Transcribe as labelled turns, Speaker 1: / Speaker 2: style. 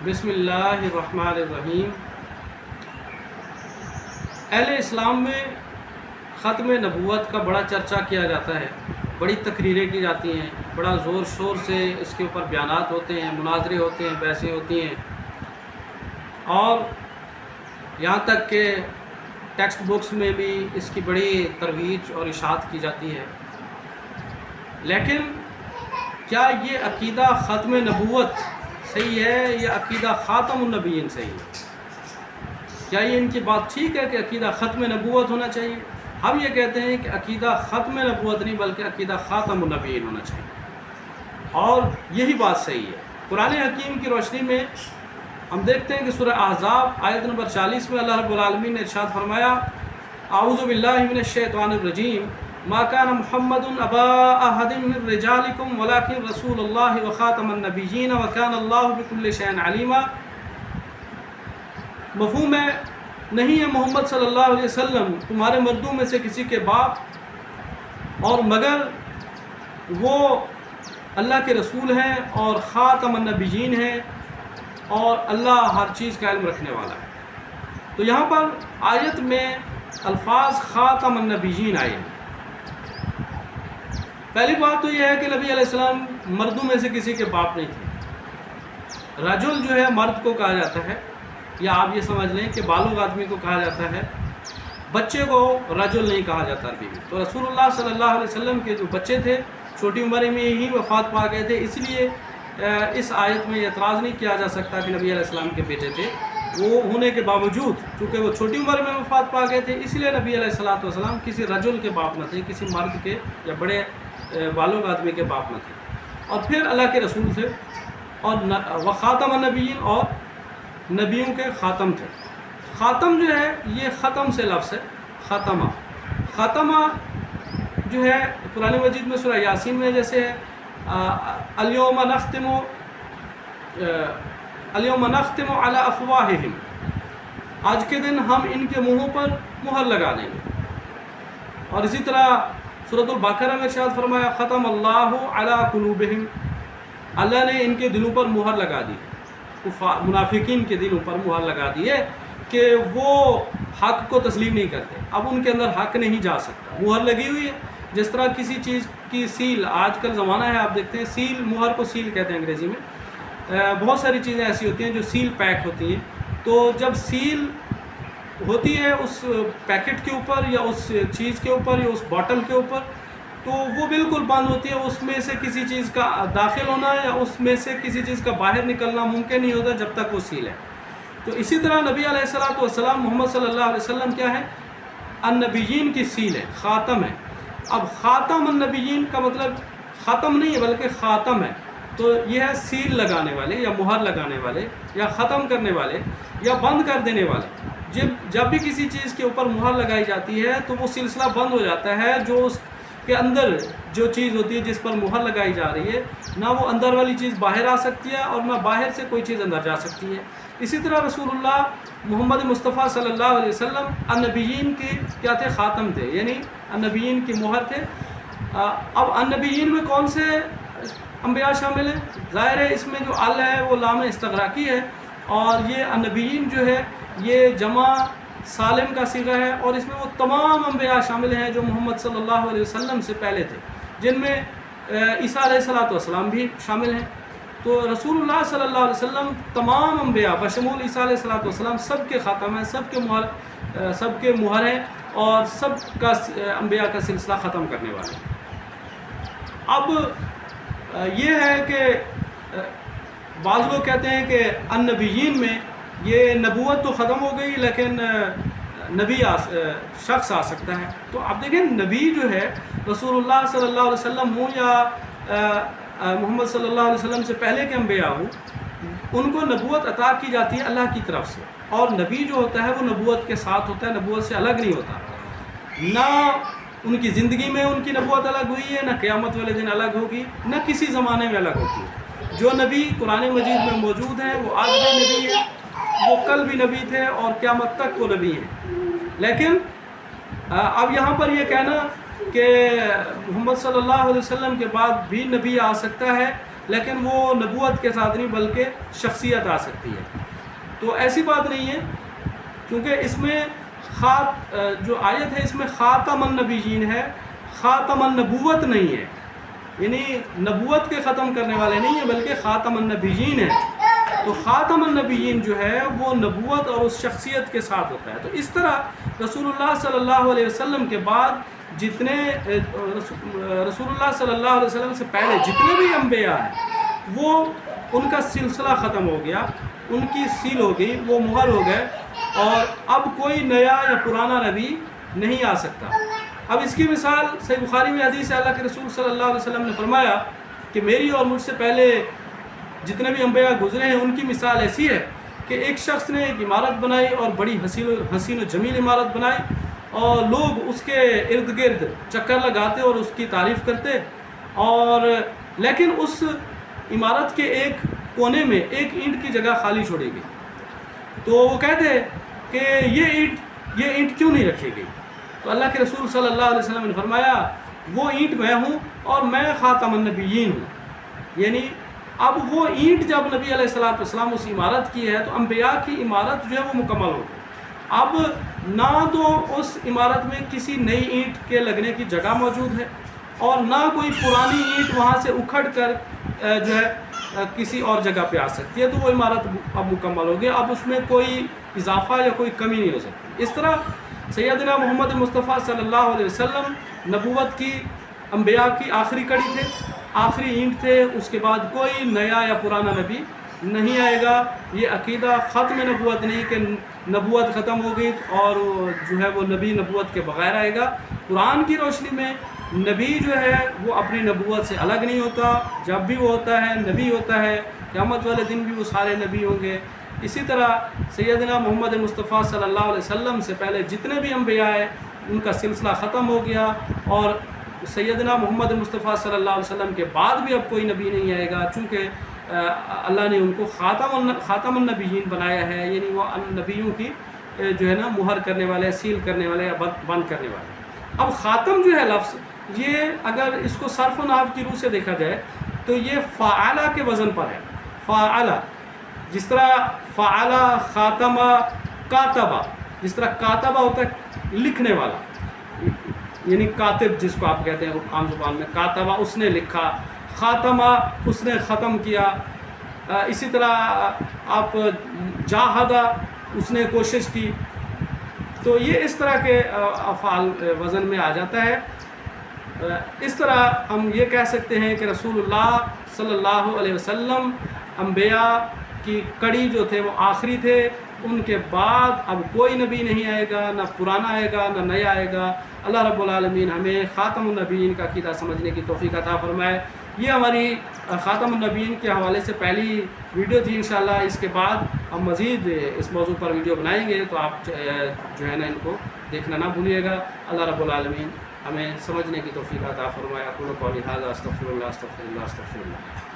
Speaker 1: بسم اللہ الرحمن الرحیم۔ اہل اسلام میں ختم نبوت کا بڑا چرچا کیا جاتا ہے، بڑی تقریریں کی جاتی ہیں، بڑا زور شور سے اس کے اوپر بیانات ہوتے ہیں، مناظرے ہوتے ہیں، بحثیں ہوتی ہیں، اور یہاں تک کہ ٹیکسٹ بکس میں بھی اس کی بڑی ترویج اور اشاعت کی جاتی ہے۔ لیکن کیا یہ عقیدہ ختم نبوت صحیح ہے یا عقیدہ خاتم النبیین صحیح ہے؟ کیا یہ ان کی بات ٹھیک ہے کہ عقیدہ ختم نبوت ہونا چاہیے؟ ہم یہ کہتے ہیں کہ عقیدہ ختم نبوت نہیں بلکہ عقیدہ خاتم النبیین ہونا چاہیے، اور یہی بات صحیح ہے۔ قرآن حکیم کی روشنی میں ہم دیکھتے ہیں کہ سورہ احزاب آیت نمبر 40 میں اللہ رب العالمین نے ارشاد فرمایا، اعوذ باللہ من الشیطان الرجیم، ما کان محمد ابا احد من رجالکم ولکن رسول اللہ وخاتم النبیین وکان اللہ بکل شیء علیما۔ مفہوم ہے، نہیں ہے محمد صلی اللہ علیہ وسلم تمہارے مردوں میں سے کسی کے باپ، اور مگر وہ اللہ کے رسول ہیں اور خاتم النبیین ہیں، اور اللہ ہر چیز کا علم رکھنے والا ہے۔ تو یہاں پر آیت میں الفاظ خاتم النبیین آئے ہیں۔ پہلی بات تو یہ ہے کہ نبی علیہ السلام مردوں میں سے کسی کے باپ نہیں تھے۔ رجل جو ہے مرد کو کہا جاتا ہے، یا آپ یہ سمجھ لیں کہ بالغ آدمی کو کہا جاتا ہے، بچے کو رجل نہیں کہا جاتا عربی میں۔ تو رسول اللہ صلی اللہ علیہ وسلم کے جو بچے تھے چھوٹی عمر میں ہی وفات پا گئے تھے، اس لیے اس آیت میں اعتراض نہیں کیا جا سکتا کہ نبی علیہ السلام کے بیٹے تھے۔ وہ ہونے کے باوجود چونکہ وہ چھوٹی عمر میں وفات پا گئے تھے، اس لیے نبی علیہ السلام کسی رجل کے باپ نہ تھے، کسی مرد کے یا بڑے بالغ آدمی کے باپ نہ تھے، اور پھر اللہ کے رسول تھے، اور وخاتم النبیین اور نبیوں کے خاتم تھے۔ خاتم جو ہے یہ ختم سے لفظ ہے، ختمہ۔ ختمہ جو ہے قرآن مجید میں سورہ یاسین میں جیسے ہے، الیوم نختم علی افواہہم، آج کے دن ہم ان کے منہوں پر مہر لگا دیں گے۔ اور اسی طرح سورۃ البقرہ میں ارشاد فرمایا، ختم اللہ علی قلوبہم، اللہ نے ان کے دلوں پر مہر لگا دی، منافقین کے دلوں پر مہر لگا دی ہے کہ وہ حق کو تسلیم نہیں کرتے، اب ان کے اندر حق نہیں جا سکتا، مہر لگی ہوئی ہے۔ جس طرح کسی چیز کی سیل، آج کل زمانہ ہے آپ دیکھتے ہیں سیل، مہر کو سیل کہتے ہیں انگریزی میں۔ بہت ساری چیزیں ایسی ہوتی ہیں جو سیل پیک ہوتی ہیں، تو جب سیل ہوتی ہے اس پیکٹ کے اوپر یا اس چیز کے اوپر یا اس باٹل کے اوپر، تو وہ بالکل بند ہوتی ہے، اس میں سے کسی چیز کا داخل ہونا یا اس میں سے کسی چیز کا باہر نکلنا ممکن نہیں ہوتا جب تک وہ سیل ہے۔ تو اسی طرح نبی علیہ السلام محمد صلی اللہ علیہ وسلم کیا ہے؟ النبیین کی سیل ہے، خاتم ہے۔ اب خاتم النبیین کا مطلب ختم نہیں ہے بلکہ خاتم ہے، تو یہ ہے سیل لگانے والے یا مہر لگانے والے یا ختم کرنے والے یا بند کر دینے والے۔ جب بھی کسی چیز کے اوپر مہر لگائی جاتی ہے تو وہ سلسلہ بند ہو جاتا ہے، جو اس کے اندر جو چیز ہوتی ہے جس پر مہر لگائی جا رہی ہے، نہ وہ اندر والی چیز باہر آ سکتی ہے اور نہ باہر سے کوئی چیز اندر جا سکتی ہے۔ اسی طرح رسول اللہ محمد مصطفیٰ صلی اللہ علیہ وسلم النبیین کے کیا تھے؟ خاتم تھے، یعنی النبیین کی مہر تھے۔ اب النبیین میں کون سے انبیاء شامل ہیں؟ ظاہر ہے اس میں جو ال ہے وہ لام استغراقی ہے، اور یہ النبیین جو ہے یہ جمع سالم کا صیغہ ہے، اور اس میں وہ تمام انبیاء شامل ہیں جو محمد صلی اللہ علیہ وسلم سے پہلے تھے، جن میں عیسیٰ علیہ السلام بھی شامل ہیں۔ تو رسول اللہ صلی اللہ علیہ وسلم تمام انبیاء بشمول عیسیٰ علیہ السلام سب کے خاتم ہیں، سب کے مہر ہیں، اور سب کا انبیاء کا سلسلہ ختم کرنے والے ہیں۔ اب یہ ہے کہ بعض لوگ کہتے ہیں کہ النبیین میں یہ نبوت تو ختم ہو گئی لیکن نبی شخص آ سکتا ہے۔ تو آپ دیکھیں نبی جو ہے رسول اللہ صلی اللہ علیہ وسلم ہوں یا محمد صلی اللہ علیہ وسلم سے پہلے کے انبیاء ہوں، ان کو نبوت عطا کی جاتی ہے اللہ کی طرف سے، اور نبی جو ہوتا ہے وہ نبوت کے ساتھ ہوتا ہے، نبوت سے الگ نہیں ہوتا۔ نہ ان کی زندگی میں ان کی نبوت الگ ہوئی ہے، نہ قیامت والے دن الگ ہوگی، نہ کسی زمانے میں الگ ہوگی۔ جو نبی قرآن مجید میں موجود ہیں وہ آج بھی نبی ہیں، وہ کل بھی نبی تھے، اور قیامت تک وہ نبی ہیں۔ لیکن اب یہاں پر یہ کہنا کہ محمد صلی اللہ علیہ وسلم کے بعد بھی نبی آ سکتا ہے، لیکن وہ نبوت کے ساتھ نہیں بلکہ شخصیت آ سکتی ہے. تو ایسی بات نہیں ہے، کیونکہ اس میں جو آیت ہے اس میں خاتم النبیین ہے، خاتم النبوت نہیں ہے، یعنی نبوت کے ختم کرنے والے نہیں ہیں بلکہ خاتم النبیین ہے. تو خاتم النبیین جو ہے وہ نبوت اور اس شخصیت کے ساتھ ہوتا ہے. تو اس طرح رسول اللہ صلی اللہ علیہ وسلم کے بعد جتنے رسول اللہ صلی اللہ علیہ وسلم سے پہلے جتنے بھی انبیاء ہیں وہ ان کا سلسلہ ختم ہو گیا، ان کی سیل ہو گئی، وہ مہر ہو گئے، اور اب کوئی نیا یا پرانا نبی نہیں آ سکتا. اب اس کی مثال صحیح بخاری میں حدیث ہے، اللہ کے رسول صلی اللہ علیہ وسلم نے فرمایا کہ میری اور مجھ سے پہلے جتنے بھی انبیاء گزرے ہیں ان کی مثال ایسی ہے کہ ایک شخص نے ایک عمارت بنائی اور بڑی حسین و جمیل عمارت بنائی، اور لوگ اس کے ارد گرد چکر لگاتے اور اس کی تعریف کرتے، اور لیکن اس عمارت کے ایک کونے میں ایک اینٹ کی جگہ خالی چھوڑی گئی. تو وہ کہتے کہ یہ اینٹ کیوں نہیں رکھی گئی؟ تو اللہ کے رسول صلی اللہ علیہ وسلم نے فرمایا وہ اینٹ میں ہوں اور میں خاتم النبیین ہوں. یعنی اب وہ اینٹ جب نبی علیہ السلام اس عمارت کی ہے تو انبیاء کی عمارت جو ہے وہ مکمل ہو گئی. اب نہ تو اس عمارت میں کسی نئی اینٹ کے لگنے کی جگہ موجود ہے، اور نہ کوئی پرانی اینٹ وہاں سے اکھڑ کر جو ہے کسی اور جگہ پہ آ سکتی ہے. تو وہ عمارت اب مکمل ہو گئی، اب اس میں کوئی اضافہ یا کوئی کمی نہیں ہو سکتی. اس طرح سیدنا محمد مصطفیٰ صلی اللہ علیہ وسلم نبوت کی انبیاء کی آخری کڑی تھے، آخری اینٹ تھے. اس کے بعد کوئی نیا یا پرانا نبی نہیں آئے گا. یہ عقیدہ ختم نبوت نہیں کہ نبوت ختم ہو گئی اور جو ہے وہ نبی نبوت کے بغیر آئے گا. قرآن کی روشنی میں نبی جو ہے وہ اپنی نبوت سے الگ نہیں ہوتا، جب بھی وہ ہوتا ہے نبی ہوتا ہے. قیامت والے دن بھی وہ سارے نبی ہوں گے. اسی طرح سیدنا محمد مصطفیٰ صلی اللہ علیہ وسلم سے پہلے جتنے بھی انبیاء ہیں ان کا سلسلہ ختم ہو گیا، اور سیدنا محمد مصطفیٰ صلی اللہ علیہ وسلم کے بعد بھی اب کوئی نبی نہیں آئے گا، چونکہ اللہ نے ان کو خاتم النبیین بنایا ہے. یعنی وہ نبیوں کی جو ہے نا مہر کرنے والے، سیل کرنے والے یا بند کرنے والے. اب خاتم جو ہے لفظ، یہ اگر اس کو صرف و نحو کی روح سے دیکھا جائے تو یہ فعلہ کے وزن پر ہے. فعلہ، جس طرح فعلہ، خاتمہ، کاتبہ. جس طرح کاتبہ ہوتا ہے لکھنے والا، یعنی کاتب جس کو آپ کہتے ہیں عام زبان میں، کاتبہ اس نے لکھا، خاتمہ اس نے ختم کیا. اسی طرح آپ جاہدہ اس نے کوشش کی. تو یہ اس طرح کے افعال وزن میں آ جاتا ہے. اس طرح ہم یہ کہہ سکتے ہیں کہ رسول اللہ صلی اللہ علیہ وسلم انبیاء کی کڑی جو تھے وہ آخری تھے. ان کے بعد اب کوئی نبی نہیں آئے گا، نہ پرانا آئے گا نہ نیا آئے گا. اللہ رب العالمین ہمیں خاتم النبیین کا عقیدہ سمجھنے کی توفیق عطا فرمائے. یہ ہماری خاتم النبیین کے حوالے سے پہلی ویڈیو تھی. انشاءاللہ اس کے بعد ہم مزید اس موضوع پر ویڈیو بنائیں گے، تو آپ جو ہے نا ان کو دیکھنا نہ بھولیے گا. اللہ رب العالمین ہمیں سمجھنے کی توفیق عطا فرمائے. اقول قولی ھذا استغفر اللہ استغفر اللہ استغفر اللہ.